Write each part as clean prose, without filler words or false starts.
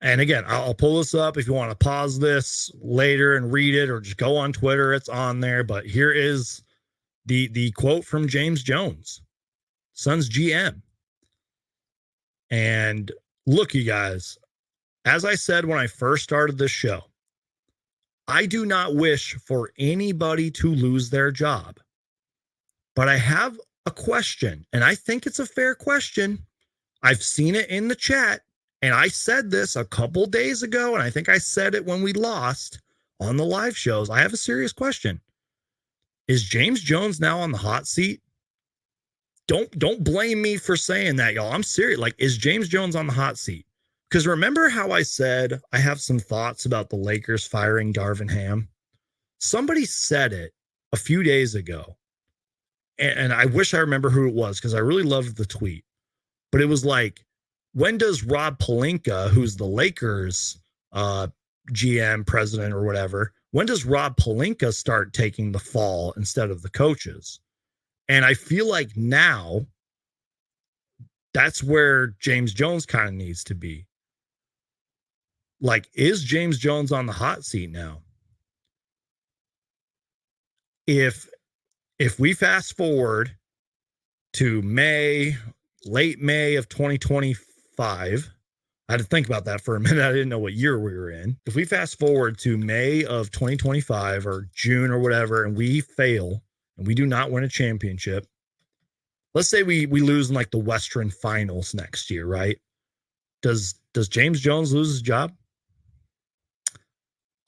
And again, I'll pull this up if you want to pause this later and read it, or just go on Twitter. It's on there. But here is the quote from James Jones, Suns GM. And look, you guys, as I said when I first started this show, I do not wish for anybody to lose their job. But I have a question, and I think it's a fair question. I've seen it in the chat, and I said this a couple days ago, and I think I said it when we lost on the live shows. I have a serious question. Is James Jones now on the hot seat? Don't blame me for saying that, y'all. I'm serious. Like, is James Jones on the hot seat? Because remember how I said I have some thoughts about the Lakers firing Darvin Ham? Somebody said it a few days ago, and I wish I remember who it was because I really loved the tweet. But it was like, when does Rob Pelinka, who's the Lakers GM, president, or whatever, when does Rob Pelinka start taking the fall instead of the coaches? And I feel like now that's where James Jones kind of needs to be. Like, is James Jones on the hot seat now? If we fast forward to late May of 2025, I had to think about that for a minute. I didn't know what year we were in. If we fast forward to May of 2025 or June or whatever, and we fail and we do not win a championship, let's say we lose in like the Western Finals next year, right? Does James Jones lose his job?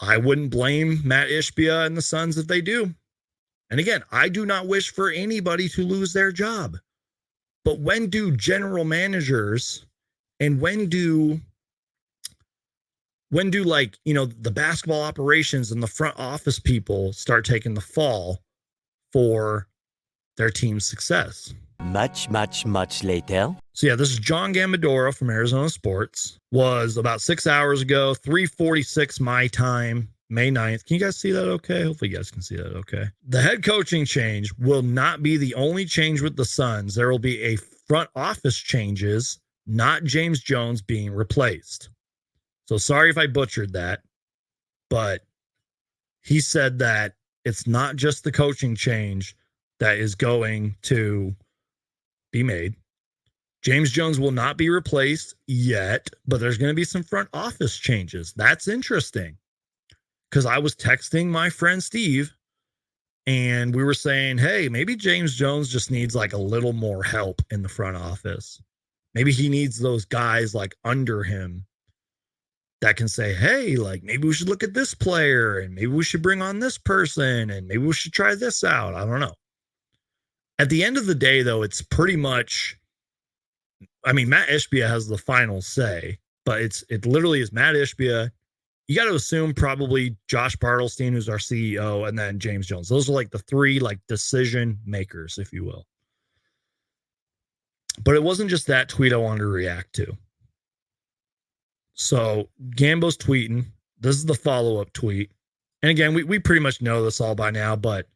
I wouldn't blame Matt Ishbia and the Suns if they do. And again, I do not wish for anybody to lose their job. But when do general managers and when do like, you know, the basketball operations and the front office people start taking the fall for their team's success? Much later. So yeah, this is John Gambadoro from Arizona Sports. Was about 6 hours ago, 3:46 my time, May 9th. Can you guys see that okay? Hopefully you guys can see that okay. The head coaching change will not be the only change with the Suns. There will be a front office changes, not James Jones being replaced. So sorry if I butchered that, but he said that it's not just the coaching change that is going to be made. James Jones will not be replaced yet, but there's going to be some front office changes. That's interesting because I was texting my friend Steve and we were saying, hey, maybe James Jones just needs like a little more help in the front office. Maybe he needs those guys like under him that can say, hey, like maybe we should look at this player and maybe we should bring on this person and maybe we should try this out. I don't know. At the end of the day, though, it's pretty much, I mean, Matt Ishbia has the final say, but it literally is Matt Ishbia. You got to assume probably Josh Bartelstein, who's our CEO, and then James Jones. Those are like the three like decision makers, if you will. But it wasn't just that tweet I wanted to react to. So Gambo's tweeting. This is the follow-up tweet. And again, we pretty much know this all by now, but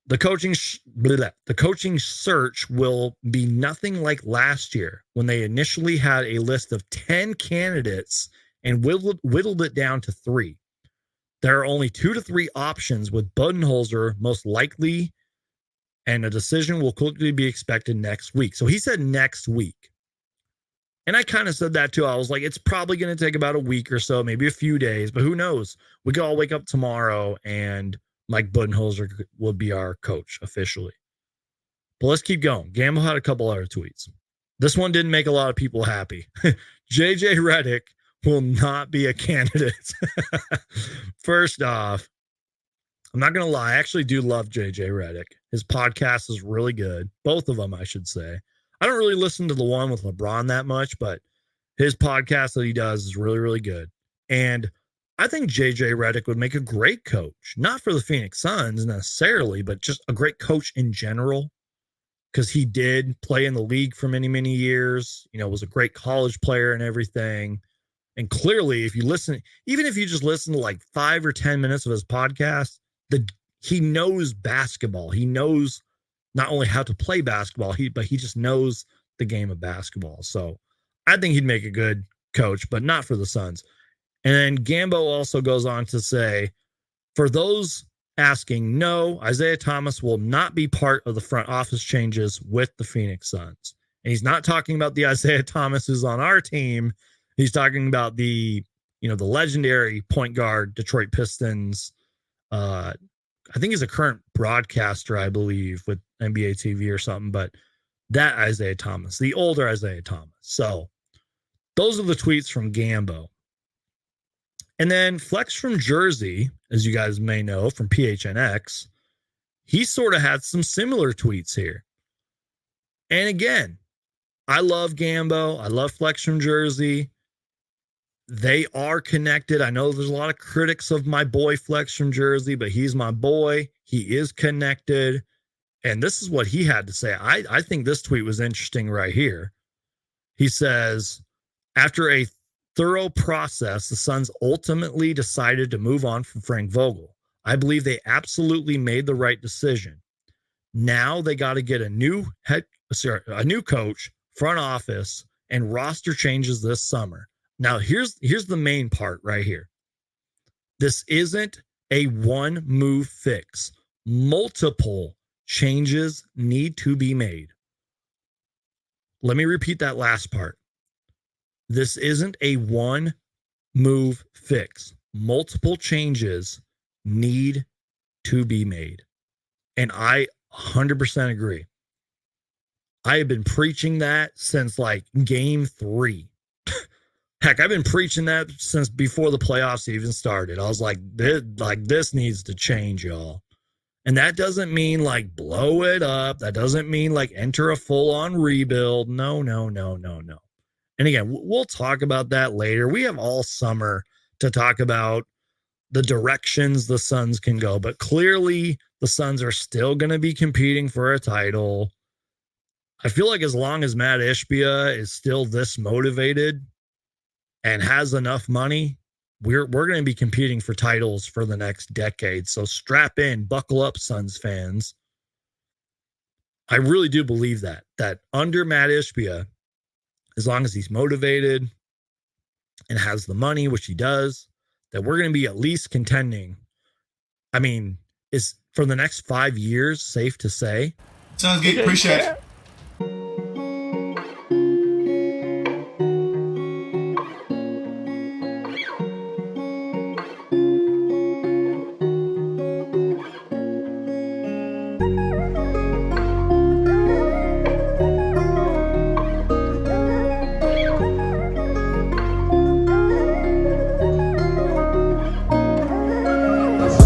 the coaching search will be nothing like last year when they initially had a list of 10 candidates and whittled it down to 3. There are only 2 to 3 options, with Budenholzer most likely, and a decision will quickly be expected next week. So he said next week. And I kind of said that too. I was like, it's probably going to take about a week or so, maybe a few days, but who knows? We could all wake up tomorrow and Mike Budenholzer will be our coach officially. But let's keep going. Gamble had a couple other tweets. This one didn't make a lot of people happy. JJ Redick will not be a candidate. First off, I'm not going to lie. I actually do love JJ Redick. His podcast is really good. Both of them, I should say. I don't really listen to the one with LeBron that much, but his podcast that he does is really, really good. And I think JJ Redick would make a great coach, not for the Phoenix Suns necessarily, but just a great coach in general, because he did play in the league for many, many years, you know, was a great college player and everything. And clearly, if you listen, even if you just listen to like 5 or 10 minutes of his podcast, he knows basketball. He knows not only how to play basketball, but he just knows the game of basketball. So I think he'd make a good coach, but not for the Suns. And then Gambo also goes on to say, for those asking, no, Isaiah Thomas will not be part of the front office changes with the Phoenix Suns. And he's not talking about the Isaiah Thomas who's on our team. He's talking about the legendary point guard Detroit Pistons. I think he's a current broadcaster, I believe, with NBA TV or something, but that Isaiah Thomas, the older Isaiah Thomas. So those are the tweets from Gambo. And then Flex from Jersey, as you guys may know from PHNX, he sort of had some similar tweets here. And again, I love Gambo. I love Flex from Jersey. They are connected. I know there's a lot of critics of my boy Flex from Jersey, but he's my boy. He is connected. And this is what he had to say. I think this tweet was interesting right here. He says, after a thorough process, the Suns ultimately decided to move on from Frank Vogel. I believe they absolutely made the right decision. Now they got to get a new coach, front office, and roster changes this summer. Now here's the main part right here. This isn't a one move fix. Multiple changes need to be made. Let me repeat that last part. This isn't a one move fix. Multiple changes need to be made. And I 100% agree. I have been preaching that since like game 3. Heck, I've been preaching that since before the playoffs even started. I was like, this needs to change, y'all. And that doesn't mean like blow it up. That doesn't mean like enter a full-on rebuild. No. And again, we'll talk about that later. We have all summer to talk about the directions the Suns can go. But clearly, the Suns are still going to be competing for a title. I feel like as long as Matt Ishbia is still this motivated and has enough money, we're going to be competing for titles for the next decade. So strap in, buckle up, Suns fans. I really do believe that under Matt Ishbia, as long as he's motivated and has the money, which he does, that we're going to be at least contending. I mean, is for the next 5 years safe to say? Sounds good. Appreciate it.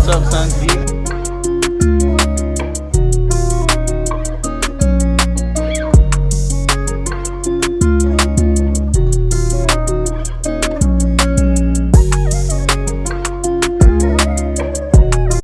What's up, son? Geek?